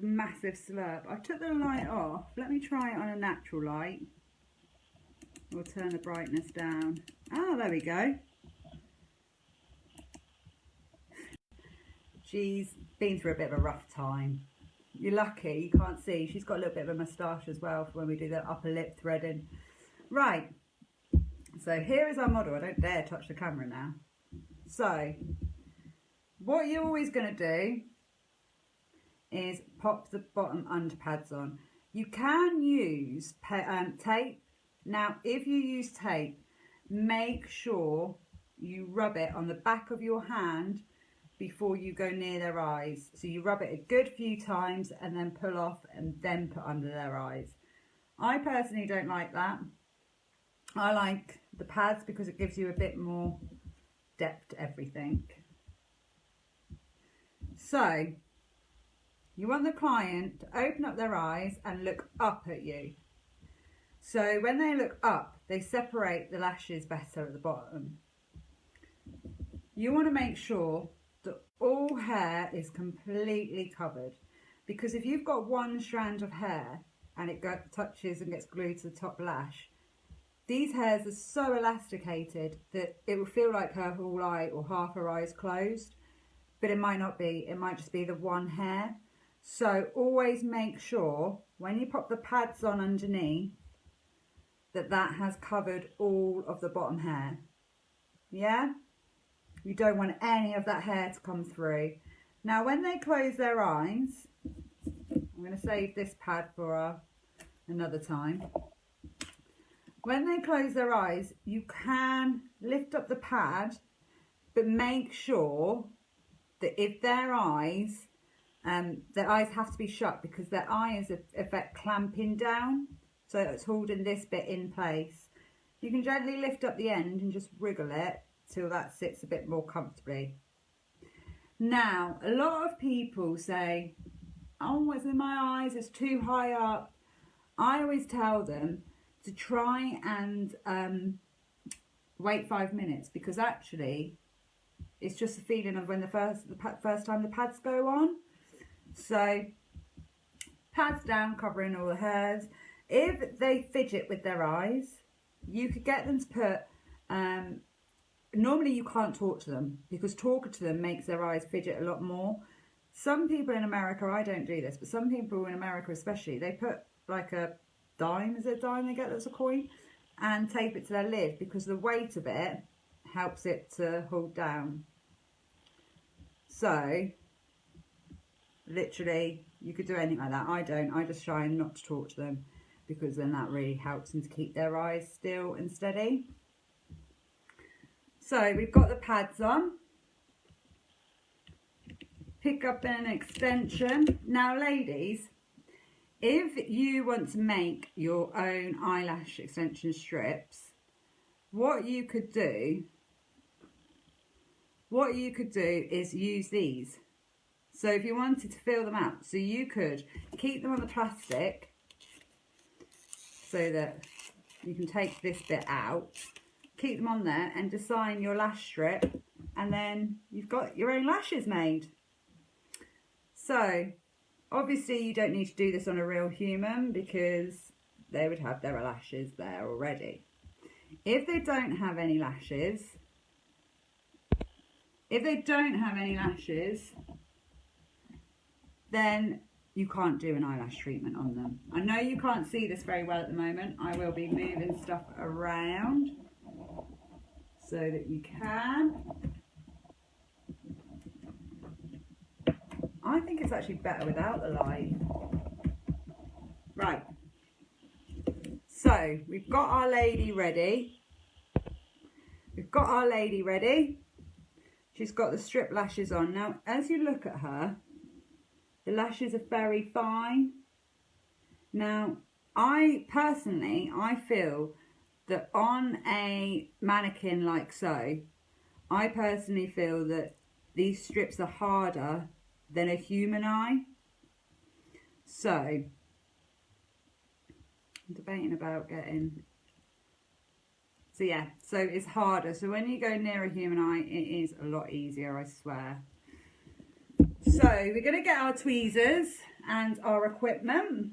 Massive slurp. I took the light off. Let me try it on a natural light. We'll turn the brightness down. Oh, there we go. She's been through a bit of a rough time. You're lucky, you can't see. She's got a little bit of a moustache as well for when we do the upper lip threading. Right, so here is our model. I don't dare touch the camera now. So, what you're always going to do is pop the bottom underpads on. You can use tape. Now, if you use tape, make sure you rub it on the back of your hand before you go near their eyes. So you rub it a good few times and then pull off and then put under their eyes. I personally don't like that. I like the pads because it gives you a bit more depth to everything. So you want the client to open up their eyes and look up at you. So when they look up, they separate the lashes better at the bottom. You want to make sure that all hair is completely covered, because if you've got one strand of hair and it touches and gets glued to the top lash, these hairs are so elasticated that it will feel like her whole eye or half her eye is closed, but it might not be. It might just be the one hair. So always make sure when you pop the pads on underneath that that has covered all of the bottom hair. Yeah? You don't want any of that hair to come through. Now when they close their eyes, I'm going to save this pad for another time. When they close their eyes, you can lift up the pad, but make sure that if their eyes have to be shut, because their eyes affect clamping down, so it's holding this bit in place. You can gently lift up the end and just wriggle it till that sits a bit more comfortably. Now, a lot of people say, oh, what's in my eyes? It's too high up. I always tell them to try and wait 5 minutes, because actually it's just a feeling of when the first time the pads go on. So pads down, covering all the hairs. If they fidget with their eyes, you could get them to put normally you can't talk to them, because talking to them makes their eyes fidget a lot more. Some people in America, I don't do this, but some people in America especially, they put like a dime, is it a dime they get that's a coin, and tape it to their lid, because the weight of it helps it to hold down. So literally you could do anything like that. I don't. I just try not to talk to them, because then that really helps them to keep their eyes still and steady. So we've got the pads on. Pick up an extension. Now ladies, if you want to make your own eyelash extension strips, what you could do is use these. So if you wanted to fill them out, so you could keep them on the plastic so that you can take this bit out, keep them on there and design your lash strip, and then you've got your own lashes made. So obviously you don't need to do this on a real human, because they would have their lashes there already. If they don't have any lashes, then you can't do an eyelash treatment on them. I know you can't see this very well at the moment. I will be moving stuff around so that you can. I think it's actually better without the light. Right. So we've got our lady ready. She's got the strip lashes on. Now, as you look at her, the lashes are very fine. Now, I feel that on a mannequin like so, I personally feel that these strips are harder than a human eye. So, I'm debating about getting... So yeah, so it's harder. So when you go near a human eye, it is a lot easier, I swear. So So we're going to get our tweezers and our equipment.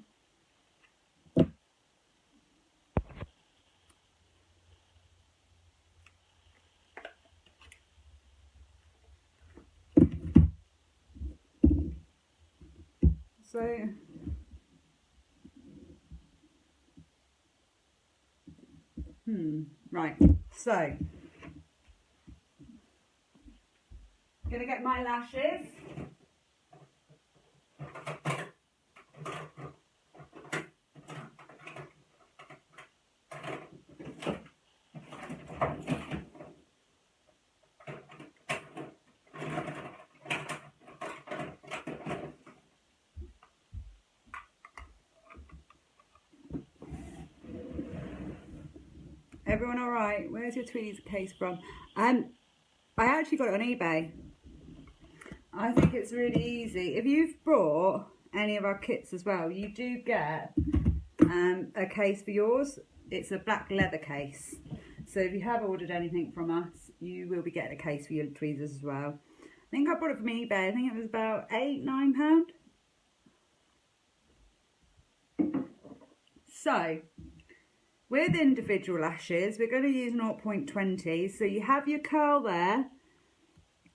So right, so I'm going to get my lashes. Everyone all right? Where's your tweezer case from? I actually got it on eBay. I think it's really easy. If you've brought any of our kits as well, you do get a case for yours. It's a black leather case. So if you have ordered anything from us, you will be getting a case for your tweezers as well. I think I bought it from eBay. I think it was about £8–9. So with individual lashes, we're going to use 0.20. So you have your curl there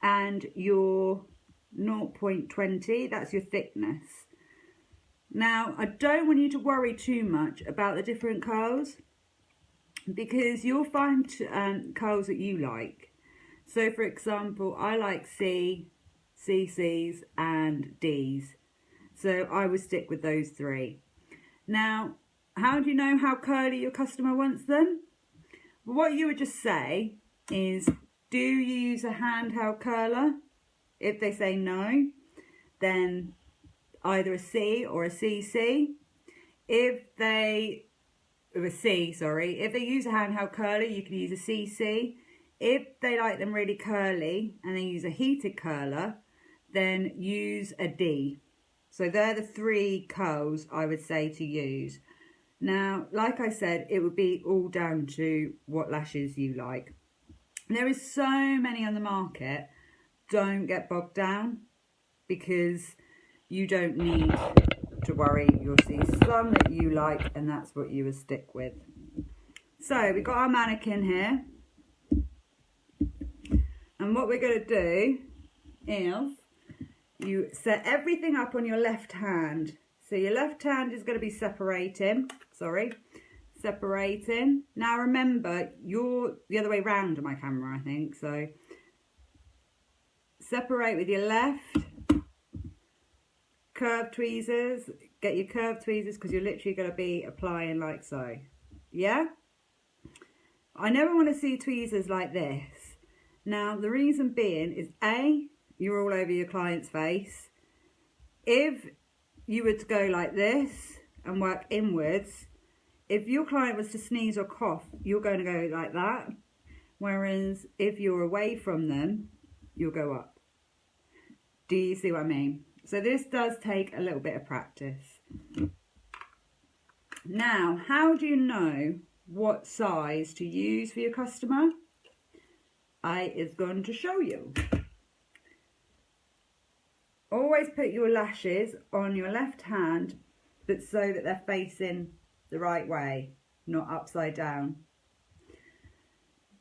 and your 0.20, that's your thickness. Now, I don't want you to worry too much about the different curls because you'll find curls that you like. So for example, I like C, CCs and Ds. So I will stick with those three. Now, how do you know how curly your customer wants them? Well, what you would just say is, do you use a handheld curler? If they say no, then either a C or a CC. If they use a handheld curler, you can use a CC. If they like them really curly and they use a heated curler, then use a D. So they're the three curls I would say to use. Now, like I said, it would be all down to what lashes you like. There is so many on the market. Don't get bogged down because you don't need to worry. You'll see some that you like and that's what you will stick with. So we've got our mannequin here. And what we're going to do is you set everything up on your left hand. So your left hand is going to be separating. Now remember, you're the other way round on my camera, I think. So separate with your left. Curved tweezers. Get your curved tweezers because you're literally going to be applying like so. Yeah? I never want to see tweezers like this. Now, the reason being is A, you're all over your client's face. If you were to go like this and work inwards, if your client was to sneeze or cough, you're going to go like that. Whereas if you're away from them, you'll go up. Do you see what I mean? So this does take a little bit of practice. Now, how do you know what size to use for your customer? I is going to show you. Always put your lashes on your left hand, but so that they're facing the right way, not upside down.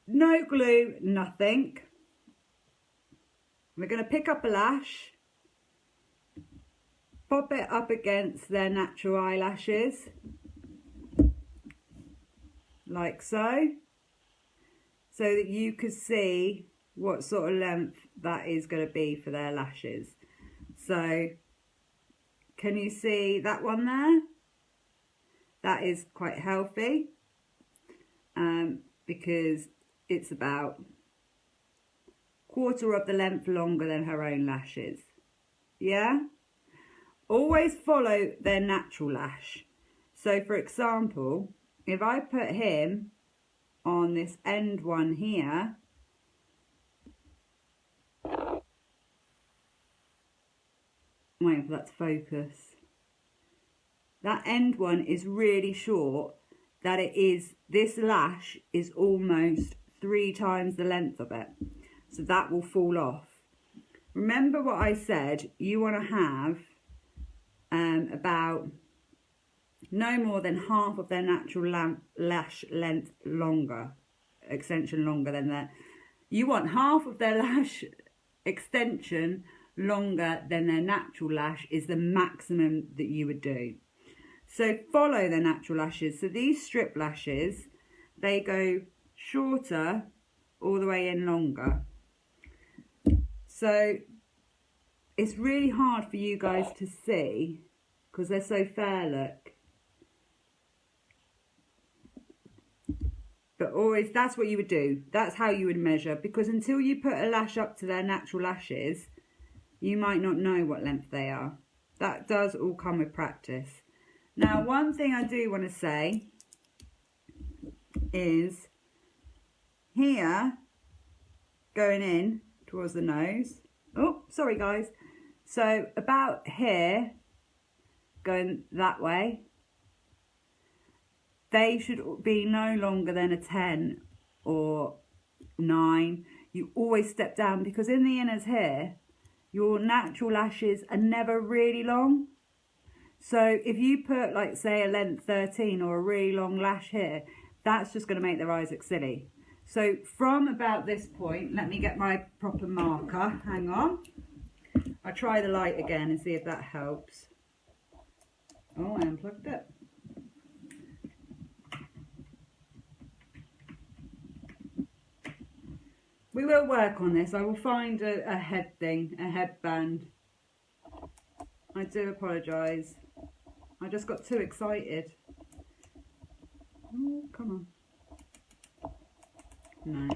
No glue, nothing. We're going to pick up a lash, pop it up against their natural eyelashes, like so, so that you could see what sort of length that is going to be for their lashes. So, can you see that one there? That is quite healthy because it's about quarter of the length longer than her own lashes. Yeah? Always follow their natural lash. So, for example, if I put him on this end one here, waiting for that to focus. That end one is really short, that it is, this lash is almost 3 times the length of it. So that will fall off. remember what I said, you want to have about no more than half of their natural lash length longer, extension longer than that. You want half of their lash extension longer than their natural lash is the maximum that you would do. So follow their natural lashes. So these strip lashes, they go shorter all the way in longer. So it's really hard for you guys to see because they're so fair, look. But always, that's what you would do. That's how you would measure, because until you put a lash up to their natural lashes, you might not know what length they are. That does all come with practice. Now, one thing I do want to say is here, going in towards the nose. Oh, sorry guys. So about here, going that way, they should be no longer than a 10 or 9. You always step down, because in the inners here, your natural lashes are never really long. So if you put, like, say a length 13 or a really long lash here, that's just going to make their eyes look silly. So from about this point, let me get my proper marker. Hang on. I'll try the light again and see if that helps. Oh, I unplugged it. We will work on this. I will find a head thing, a headband. I do apologise. I just got too excited. Oh, come on. No.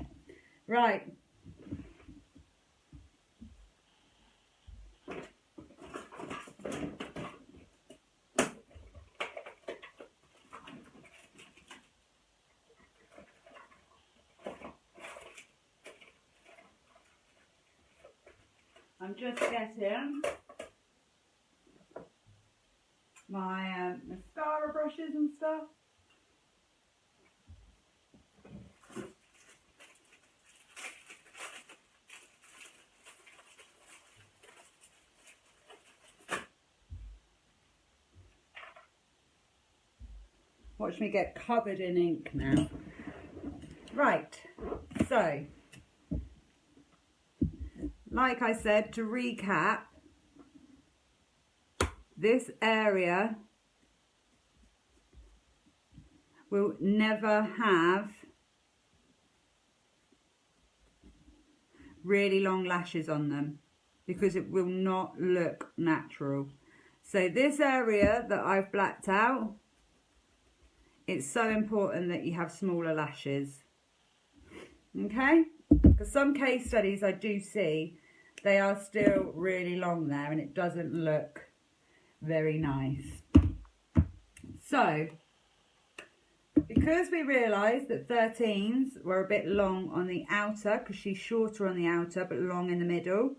Right. I'm just getting my mascara brushes and stuff. Watch me get covered in ink now. Right, so like I said, to recap, this area will never have really long lashes on them because it will not look natural. So this area that I've blacked out, it's so important that you have smaller lashes. Okay? Because some case studies I do see, they are still really long there and it doesn't look very nice. So, because we realised that 13s were a bit long on the outer, because she's shorter on the outer but long in the middle,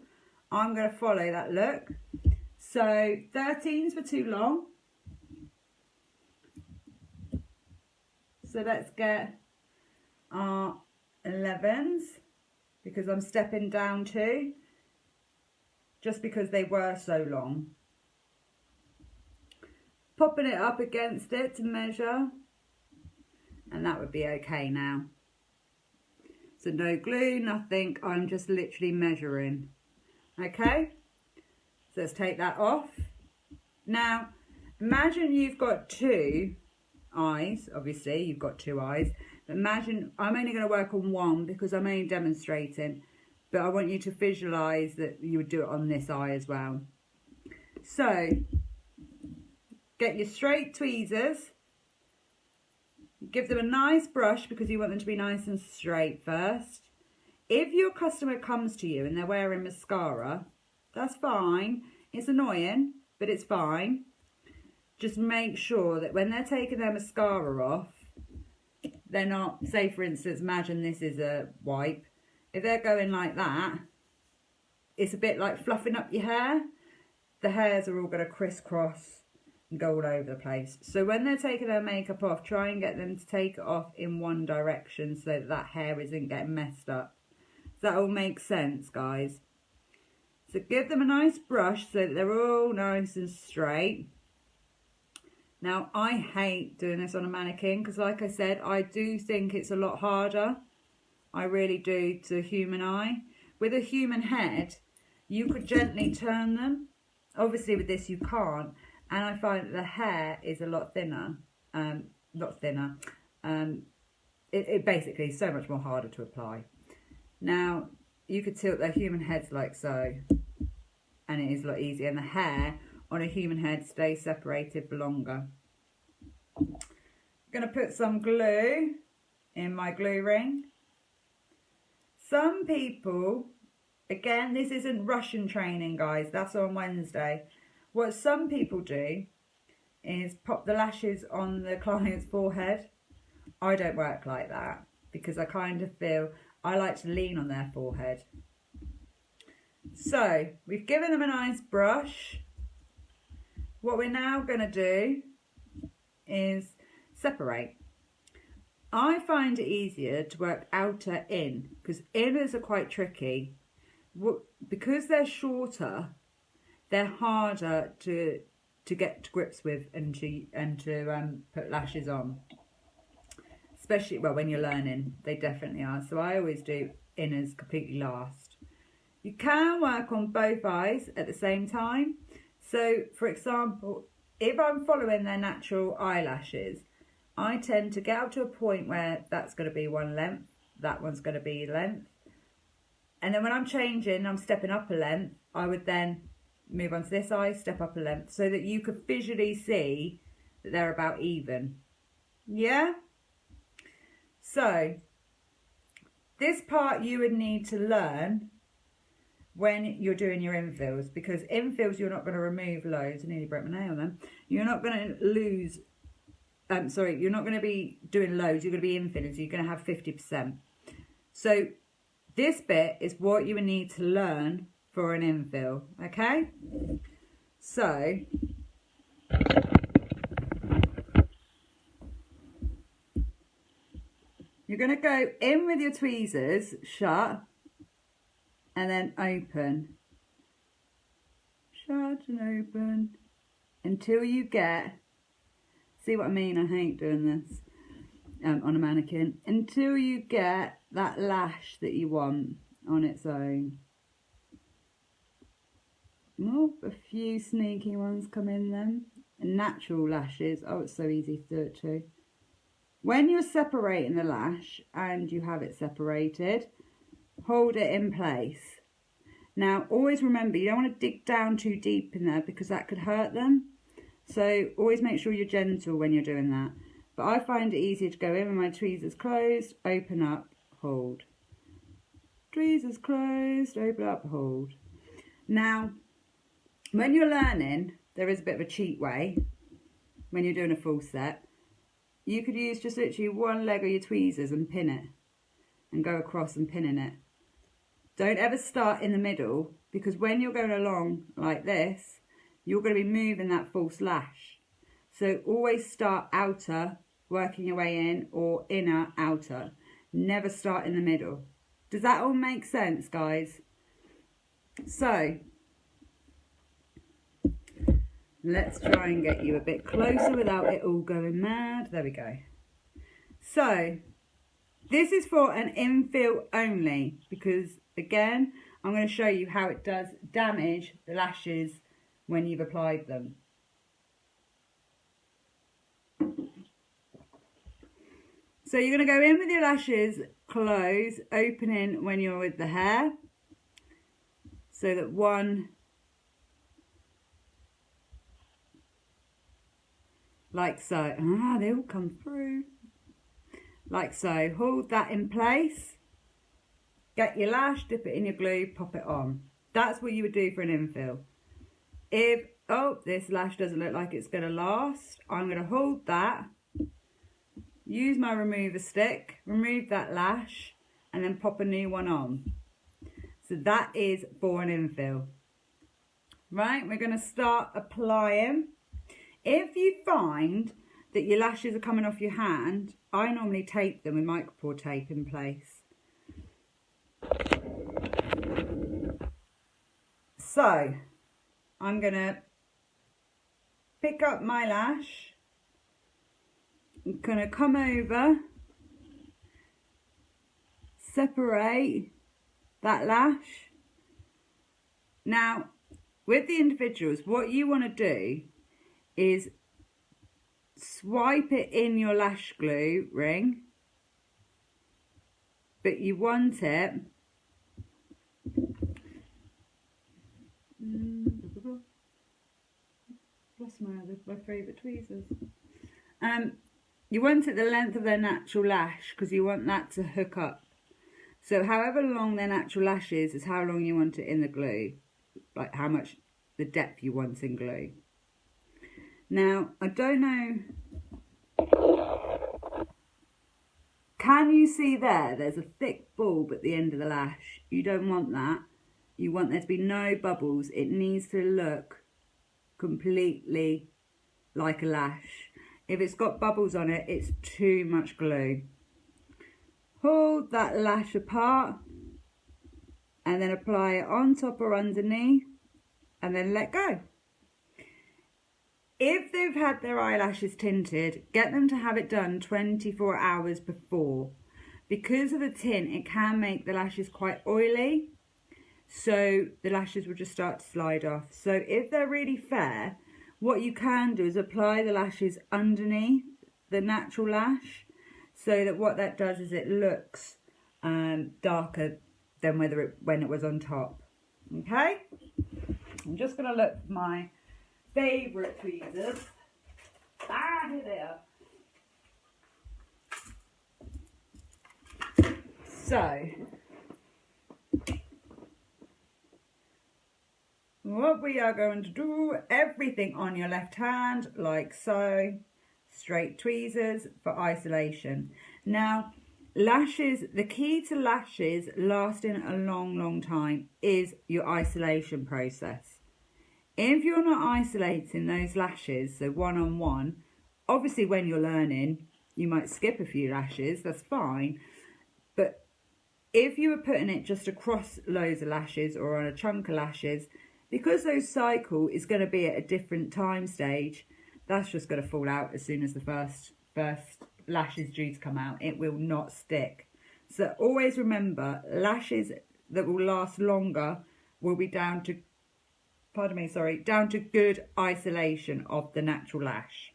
I'm going to follow that look. So 13s were too long. So let's get our 11s, because I'm stepping down too, just because they were so long. Popping it up against it to measure, and that would be okay now. So no glue, nothing, I'm just literally measuring. Okay, so let's take that off. Now, imagine you've got two eyes, obviously you've got two eyes, but imagine, I'm only going to work on one because I'm only demonstrating, but I want you to visualise that you would do it on this eye as well. So, get your straight tweezers, give them a nice brush because you want them to be nice and straight first. If your customer comes to you and they're wearing mascara, that's fine, it's annoying, but it's fine. Just make sure that when they're taking their mascara off, they're not, say for instance, imagine this is a wipe. If they're going like that, it's a bit like fluffing up your hair. The hairs are all going to crisscross and go all over the place. So when they're taking their makeup off, try and get them to take it off in one direction so that that hair isn't getting messed up. Does that all make sense, guys? So give them a nice brush so that they're all nice and straight. Now, I hate doing this on a mannequin because, like I said, I do think it's a lot harder. I really do, to a human eye. With a human head, you could gently turn them. Obviously, with this, you can't. And I find that the hair is a lot thinner. It basically is so much more harder to apply. Now, you could tilt their human heads like so, and it is a lot easier. And the hair on a human head stays separated for longer. I'm going to put some glue in my glue ring. Some people, again, this isn't Russian training, guys. That's on Wednesday. What some people do is pop the lashes on the client's forehead. I don't work like that because I kind of feel I like to lean on their forehead. So we've given them a nice brush. What we're now going to do is separate. I find it easier to work outer in because inners are quite tricky. Because they're shorter, they're harder to get to grips with and to put lashes on. Especially, well, when you're learning, they definitely are. So I always do inners completely last. You can work on both eyes at the same time. So, for example, if I'm following their natural eyelashes, I tend to get up to a point where that's going to be one length, that one's going to be length. And then when I'm changing, I'm stepping up a length, I would then move on to this eye, step up a length, so that you could visually see that they're about even. Yeah? So, this part you would need to learn when you're doing your infills, because infills you're not going to remove loads. I nearly broke my nail then. You're not going to lose, you're not going to be doing loads, you're going to be infilling, so you're going to have 50%. So this bit is what you would need to learn for an infill, okay? So, you're going to go in with your tweezers shut and then open. Shut and open until you get, see what I mean? I hate doing this on a mannequin. Until you get that lash that you want on its own. Oh, a few sneaky ones come in then. And natural lashes. Oh, it's so easy to do it too. When you're separating the lash and you have it separated, hold it in place. Now, always remember, you don't want to dig down too deep in there because that could hurt them. So, always make sure you're gentle when you're doing that. But I find it easier to go in with my tweezers closed, open up, hold. Tweezers closed, open up, hold. Now, when you're learning, there is a bit of a cheat way when you're doing a full set. You could use just literally one leg of your tweezers and pin it and go across and pinning it. Don't ever start in the middle because when you're going along like this, you're going to be moving that false lash. So always start outer, working your way in, or inner, outer. Never start in the middle. Does that all make sense, guys? So, let's try and get you a bit closer without it all going mad. There we go. So, this is for an infill only because, again, I'm going to show you how it does damage the lashes when you've applied them. So you're going to go in with your lashes closed, opening when you're with the hair, so that one, like so, they all come through, like so. Hold that in place, get your lash, dip it in your glue, pop it on. That's what you would do for an infill. If, oh, this lash doesn't look like it's going to last, I'm going to hold that, use my remover stick, remove that lash, and then pop a new one on. So that is for an infill. Right, we're going to start applying. If you find that your lashes are coming off your hand, I normally tape them with micropore tape in place. So I'm going to pick up my lash. I'm going to come over, separate that lash. Now, with the individuals, what you want to do is swipe it in your lash glue ring, but you want it lost my favourite tweezers. You want it the length of their natural lash, because you want that to hook up. So however long their natural lash is how long you want it in the glue, like how much the depth you want in glue. Now, I don't know, can you see there's a thick bulb at the end of the lash? You don't want that. You want there to be no bubbles. It needs to look completely like a lash. If it's got bubbles on it, it's too much glue. Hold that lash apart and then apply it on top or underneath and then let go. If they've had their eyelashes tinted, get them to have it done 24 hours before. Because of the tint, it can make the lashes quite oily, so the lashes will just start to slide off. So if they're really fair, what you can do is apply the lashes underneath the natural lash, so that what that does is it looks darker than when it was on top. Okay? I'm just going to look for my favourite tweezers. Here they are. So, what we are going to do, everything on your left hand, like so, straight tweezers for isolation. Now, lashes, the key to lashes lasting a long time is your isolation process. If you're not isolating those lashes, so one-on-one, obviously when you're learning, you might skip a few lashes, that's fine. But if you were putting it just across loads of lashes or on a chunk of lashes, because those cycle is going to be at a different time stage, that's just going to fall out as soon as the first lash is due to come out. It will not stick. So always remember, lashes that will last longer will be down to good isolation of the natural lash.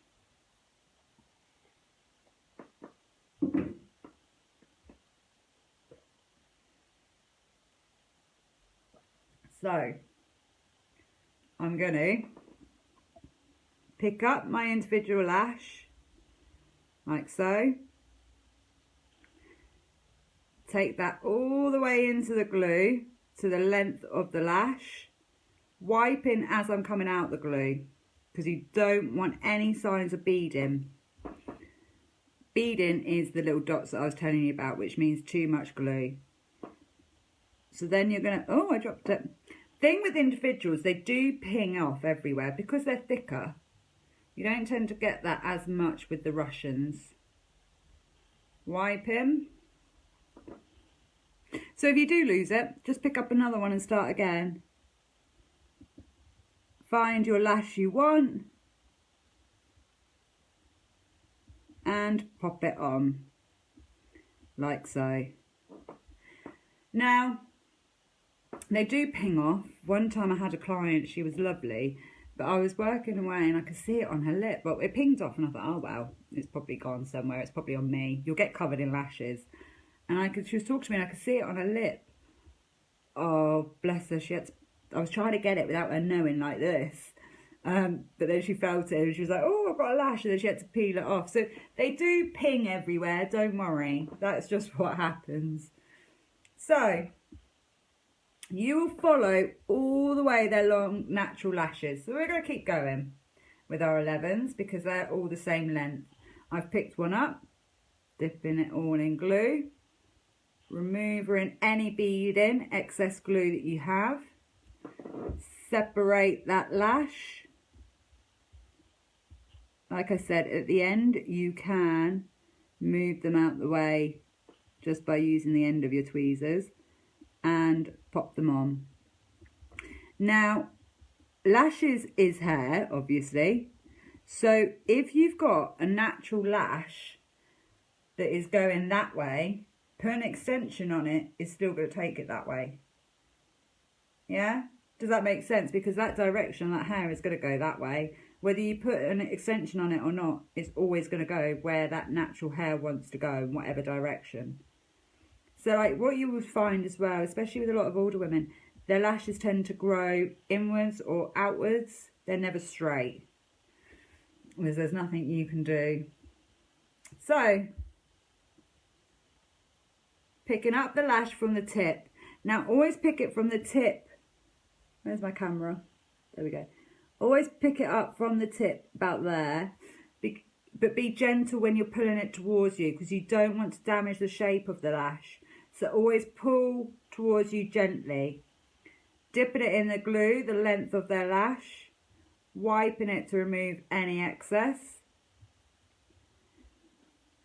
So, I'm going to pick up my individual lash, like so. Take that all the way into the glue to the length of the lash, wiping as I'm coming out the glue, because you don't want any signs of beading. Beading is the little dots that I was telling you about, which means too much glue. So then you're going to, oh, I dropped it. Thing with individuals, they do ping off everywhere because they're thicker. You don't tend to get that as much with the Russians. Wipe him. So if you do lose it, just pick up another one and start again. Find your lash you want and pop it on, like so. Now, they do ping off. One time I had a client, she was lovely, but I was working away and I could see it on her lip. Well, it pinged off and I thought, oh well, it's probably gone somewhere. It's probably on me. You'll get covered in lashes. And she was talking to me and I could see it on her lip. Oh, bless her. I was trying to get it without her knowing, like this. But then she felt it and she was like, oh, I've got a lash. And then she had to peel it off. So they do ping everywhere. Don't worry. That's just what happens. So you will follow all the way their long natural lashes. So we're going to keep going with our 11s because they're all the same length. I've picked one up, dipping it all in glue, removing any beading, excess glue that you have. Separate that lash. Like I said, at the end you can move them out the way just by using the end of your tweezers and pop them on. Now, lashes is hair, obviously. So if you've got a natural lash that is going that way, put an extension on it is still going to take it that way. Yeah? Does that make sense? Because that direction, that hair is going to go that way. Whether you put an extension on it or not, it's always going to go where that natural hair wants to go in whatever direction. So like what you will find as well, especially with a lot of older women, their lashes tend to grow inwards or outwards. They're never straight, because there's nothing you can do. So, picking up the lash from the tip. Now, always pick it from the tip. Where's my camera? There we go. Always pick it up from the tip, about there. But be gentle when you're pulling it towards you, because you don't want to damage the shape of the lash. So always pull towards you gently. Dipping it in the glue, the length of their lash. Wiping it to remove any excess.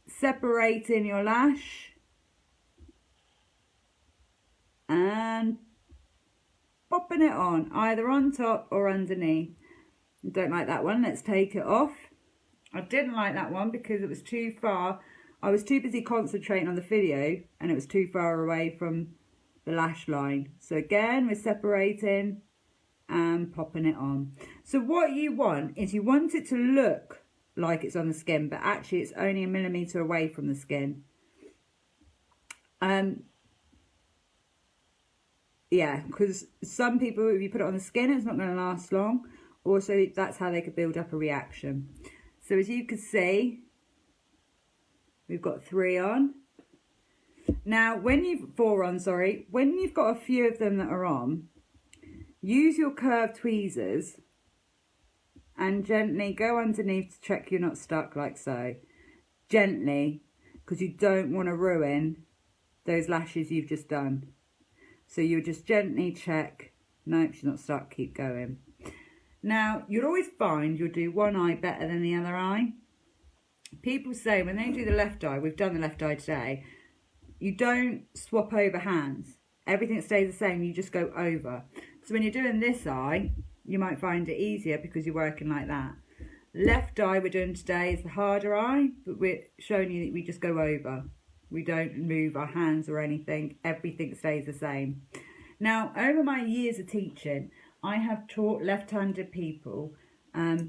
Separating your lash. And popping it on, either on top or underneath. I don't like that one, let's take it off. I didn't like that one because it was too far. I was too busy concentrating on the video and it was too far away from the lash line. So again, we're separating and popping it on. So what you want is you want it to look like it's on the skin, but actually it's only a millimetre away from the skin. Yeah, because some people, if you put it on the skin, it's not going to last long. Also, that's how they could build up a reaction. So as you can see, we've got 3 on. Now, when you've got a few of them that are on, use your curved tweezers and gently go underneath to check you're not stuck like so. Gently, because you don't want to ruin those lashes you've just done. So you just gently check, nope, she's not stuck, keep going. Now, you'll always find you'll do one eye better than the other eye. People say when they do the left eye, we've done the left eye today, you don't swap over hands. Everything stays the same, you just go over. So when you're doing this eye, you might find it easier because you're working like that. Left eye we're doing today is the harder eye, but we're showing you that we just go over. We don't move our hands or anything. Everything stays the same. Now, over my years of teaching, I have taught left-handed people. That's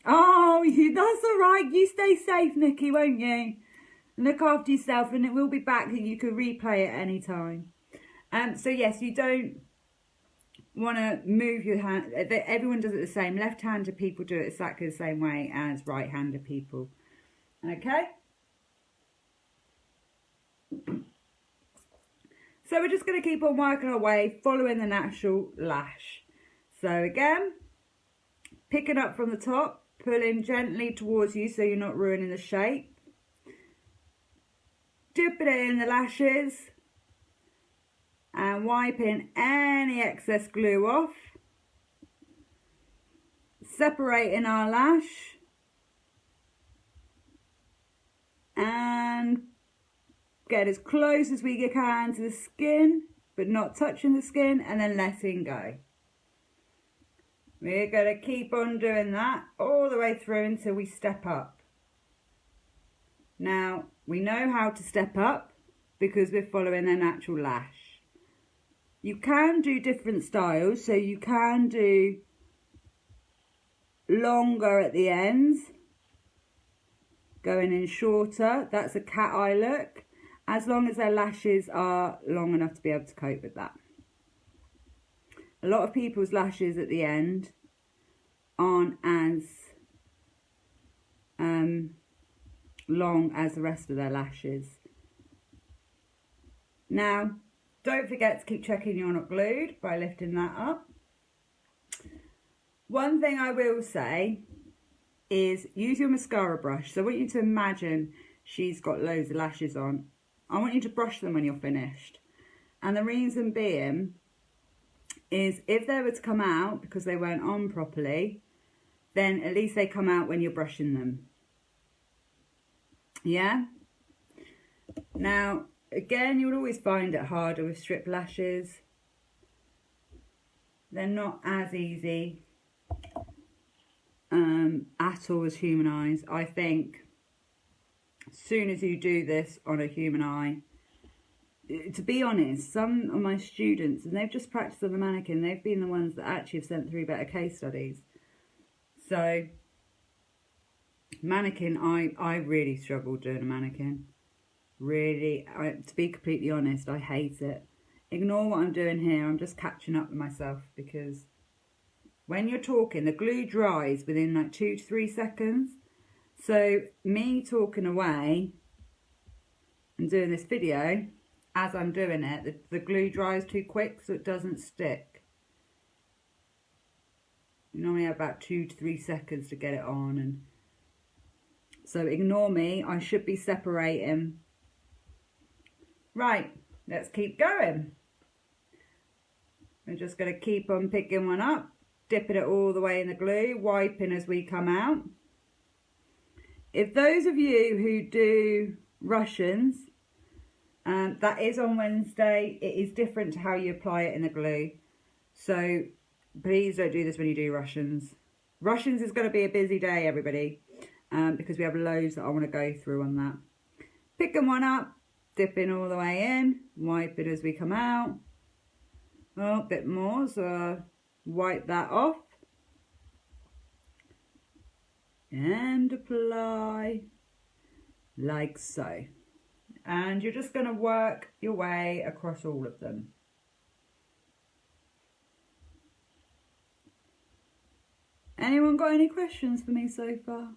all right. You stay safe, Nikki, won't you? Look after yourself, and it will be back that you can replay it any time. So yes, you don't want to move your hand. Everyone does it the same. Left-handed people do it exactly the same way as right-handed people. Okay. So we're just going to keep on working our way, following the natural lash. So again, picking up from the top, pulling gently towards you so you're not ruining the shape. Dipping it in the lashes and wiping any excess glue off. Separating our lash and get as close as we can to the skin, but not touching the skin, and then letting go. We're going to keep on doing that all the way through until we step up. Now, we know how to step up because we're following a natural lash. You can do different styles, so you can do longer at the ends, going in shorter. That's a cat eye look. As long as their lashes are long enough to be able to cope with that. A lot of people's lashes at the end aren't as long as the rest of their lashes. Now, don't forget to keep checking you're not glued by lifting that up. One thing I will say is use your mascara brush. So I want you to imagine she's got loads of lashes on. I want you to brush them when you're finished. And the reason being is if they were to come out because they weren't on properly, then at least they come out when you're brushing them. Yeah? Now, again, you'll always find it harder with strip lashes. They're not as easy at all as human eyes. I think as soon as you do this on a human eye, to be honest, some of my students, and they've just practiced on the mannequin, they've been the ones that actually have sent through better case studies. So mannequin, I really struggled doing a mannequin. Really, to be completely honest, I hate it. Ignore what I'm doing here. I'm just catching up with myself, because when you're talking, the glue dries within like 2 to 3 seconds. So me talking away and doing this video, as I'm doing it, the glue dries too quick, so it doesn't stick. You normally have about 2 to 3 seconds to get it on, and so ignore me. I should be separating. Right, let's keep going. We're just going to keep on picking one up, dipping it all the way in the glue, wiping as we come out. If those of you who do Russians, that is on Wednesday. It is different to how you apply it in the glue. So please don't do this when you do Russians. Russians is going to be a busy day, everybody, because we have loads that I want to go through on that. Picking one up, dipping all the way in, wiping as we come out. Oh, a bit more, so wipe that off. And apply like so. And you're just going to work your way across all of them. Anyone got any questions for me so far?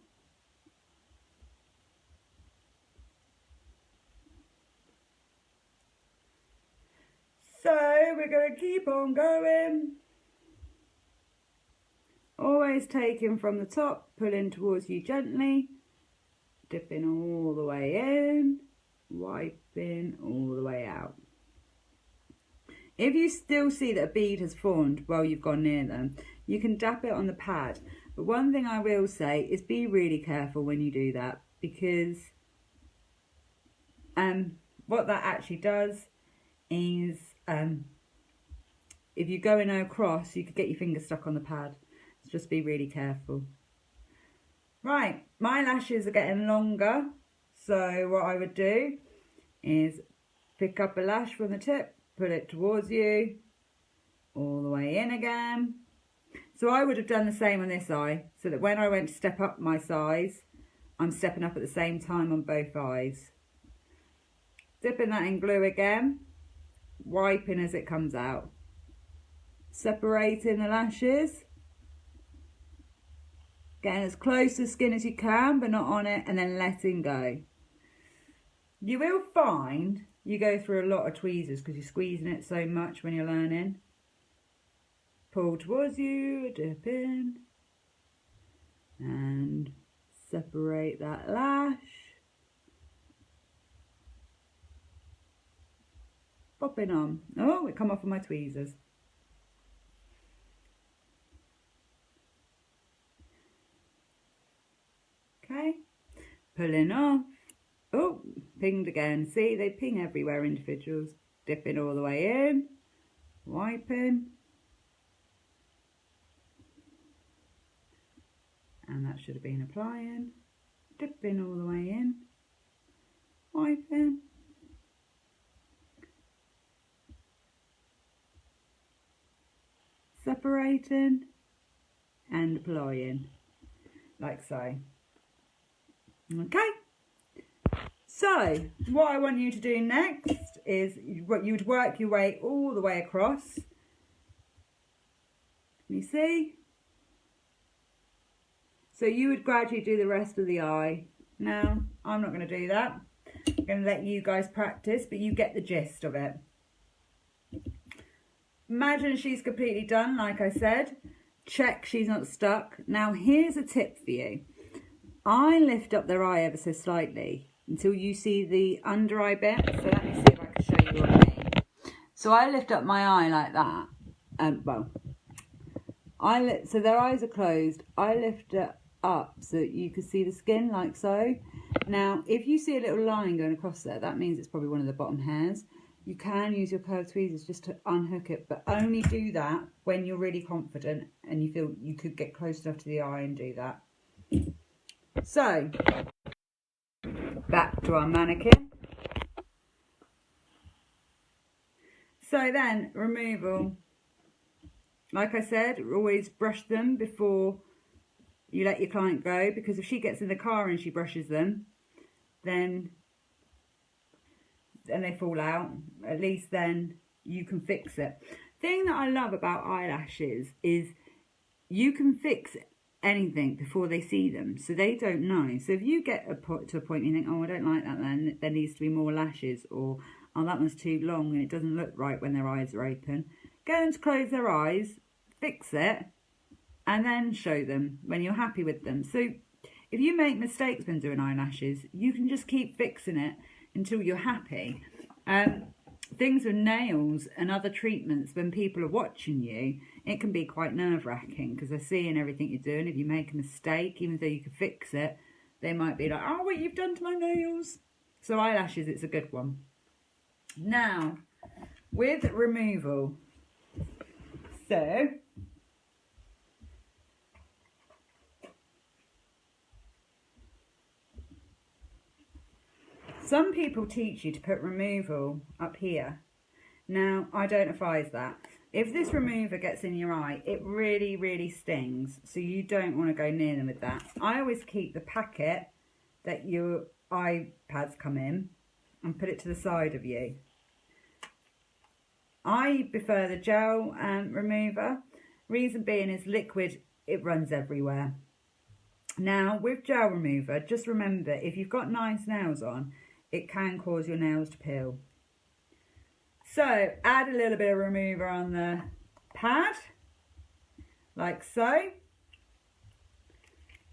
So we're going to keep on going. Always taking from the top, pulling towards you gently, dipping all the way in, wiping all the way out. If you still see that a bead has formed while you've gone near them, you can dap it on the pad. But one thing I will say is be really careful when you do that, because what that actually does is if you're going across, you could get your finger stuck on the pad. So just be really careful. Right, my lashes are getting longer, so what I would do is pick up a lash from the tip, put it towards you, all the way in again. So I would have done the same on this eye, so that when I went to step up my size, I'm stepping up at the same time on both eyes. Dipping that in glue again, wiping as it comes out. Separating the lashes. Getting as close to the skin as you can, but not on it, and then letting go. You will find you go through a lot of tweezers because you're squeezing it so much when you're learning. Pull towards you, dip in, and separate that lash. Popping on. Oh, it come off of my tweezers. Okay, pulling off. Oh, pinged again. See, they ping everywhere, individuals. Dipping all the way in, wiping. And that should have been applying. Dipping all the way in, wiping. Separating and applying, like so. Okay, so what I want you to do next is you would work your way all the way across. Can you see? So you would gradually do the rest of the eye. Now, I'm not going to do that. I'm going to let you guys practice, but you get the gist of it. Imagine she's completely done, like I said. Check she's not stuck. Now, here's a tip for you. I lift up their eye ever so slightly until you see the under eye bit. So let me see if I can show you what I mean. So I lift up my eye like that. So their eyes are closed. I lift it up so that you can see the skin like so. Now, if you see a little line going across there, that means it's probably one of the bottom hairs. you can use your curved tweezers just to unhook it, but only do that when you're really confident and you feel you could get close enough to the eye and do that. So, back to our mannequin. So then, removal. Like I said, always brush them before you let your client go, because if she gets in the car and she brushes them, then they fall out. At least then you can fix it. Thing that I love about eyelashes is you can fix anything before they see them, so they don't know. So if you get to a point you think, oh, I don't like that, then there needs to be more lashes, or oh, that one's too long and it doesn't look right when their eyes are open, get them to close their eyes, fix it, and then show them when you're happy with them. So if you make mistakes when doing eyelashes, you can just keep fixing it until you're happy. Things with nails and other treatments, when people are watching you, it can be quite nerve-wracking because they're seeing everything you're doing. If you make a mistake, even though you could fix it, they might be like, oh, what you've done to my nails. So eyelashes, it's a good one. Now, with removal, so some people teach you to put removal up here. Now, I don't advise that. If this remover gets in your eye, it really, really stings. So you don't want to go near them with that. I always keep the packet that your iPads come in and put it to the side of you. I prefer the gel remover. Reason being is liquid, it runs everywhere. Now, with gel remover, just remember, if you've got nice nails on, it can cause your nails to peel. So, add a little bit of remover on the pad, like so.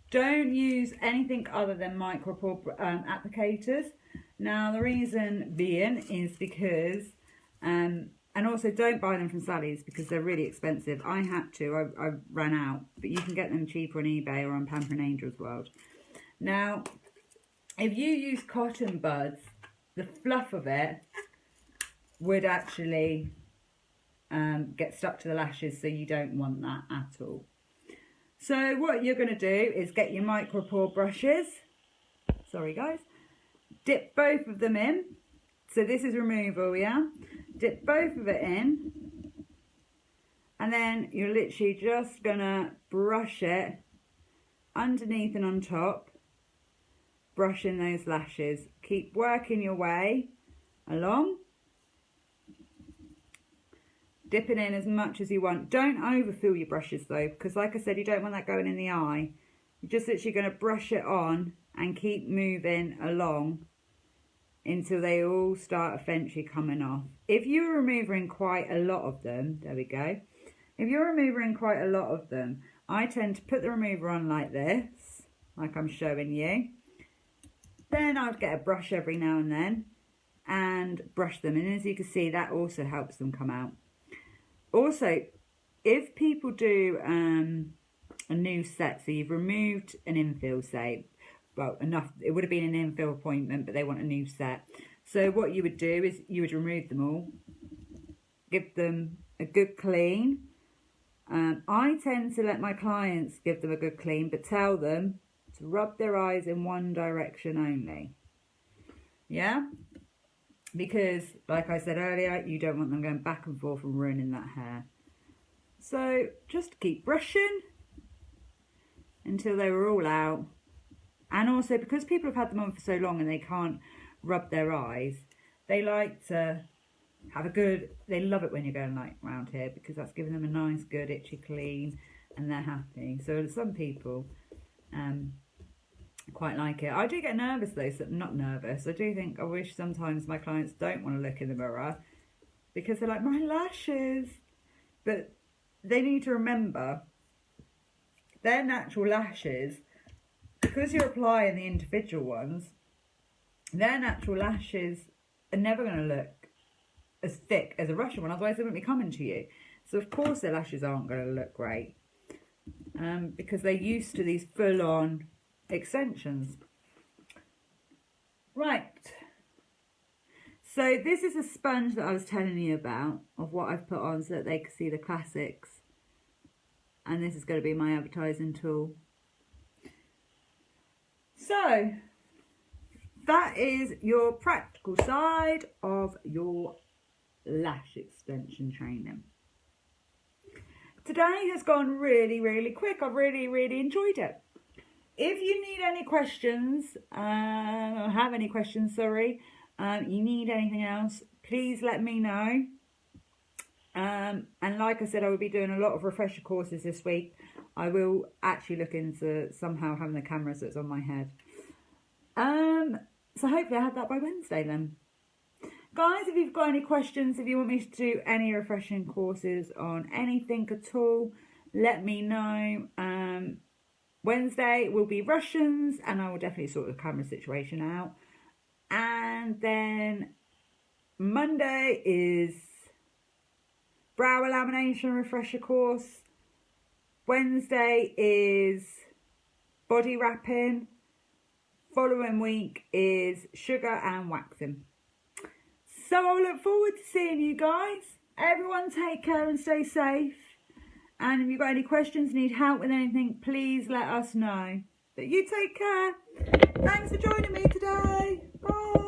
Don't use anything other than micropore applicators. Now, the reason being is because, and also don't buy them from Sally's because they're really expensive. I had to, I ran out, but you can get them cheaper on eBay or on Pampering Angel's World. Now, if you use cotton buds, the fluff of it would actually get stuck to the lashes, so you don't want that at all. So what you're going to do is get your micropore brushes. Sorry guys. Dip both of them in. So this is removal, yeah? Dip both of it in. And then you're literally just going to brush it underneath and on top. Brushing those lashes. Keep working your way along. Dipping in as much as you want. Don't overfill your brushes though, because like I said, you don't want that going in the eye. You're just literally going to brush it on and keep moving along until they all start eventually coming off. If you're removing quite a lot of them, there we go. If you're removing quite a lot of them, I tend to put the remover on like this, like I'm showing you. Then I would get a brush every now and then and brush them. And as you can see, that also helps them come out. Also, if people do a new set, so you've removed an infill, say, well, enough, it would have been an infill appointment, but they want a new set. So what you would do is you would remove them all, give them a good clean. I tend to let my clients give them a good clean, but tell them to rub their eyes in one direction only. Yeah? Because, like I said earlier, you don't want them going back and forth and ruining that hair. So, just keep brushing until they were all out. And also, because people have had them on for so long and they can't rub their eyes, they like to have a good, they love it when you're going like round here, because that's giving them a nice, good, itchy clean, and they're happy. So, some people quite like it. I do get nervous though, so I'm not nervous. I do think I wish sometimes my clients don't want to look in the mirror because they're like, my lashes. But they need to remember their natural lashes, because you're applying the individual ones, their natural lashes are never going to look as thick as a Russian one, otherwise they wouldn't be coming to you. So of course their lashes aren't going to look great because they're used to these full-on extensions. Right, So this is a sponge that I was telling you about, of what I've put on so that they can see the classics. And this is going to be my advertising tool. So that is your practical side of your lash extension training. Today has gone really, really quick. I've really, really enjoyed it. If you need any questions, or have any questions, sorry, you need anything else, please let me know. And like I said, I will be doing a lot of refresher courses this week. I will actually look into somehow having the camera so it's on my head. So hopefully I have that by Wednesday then. Guys, if you've got any questions, if you want me to do any refreshing courses on anything at all, let me know. Wednesday will be Russians, and I will definitely sort the camera situation out. And then Monday is brow lamination refresher course. Wednesday is body wrapping. Following week is sugar and waxing. So I look forward to seeing you guys. Everyone take care and stay safe. And if you've got any questions, need help with anything, please let us know. But you take care. Thanks for joining me today. Bye.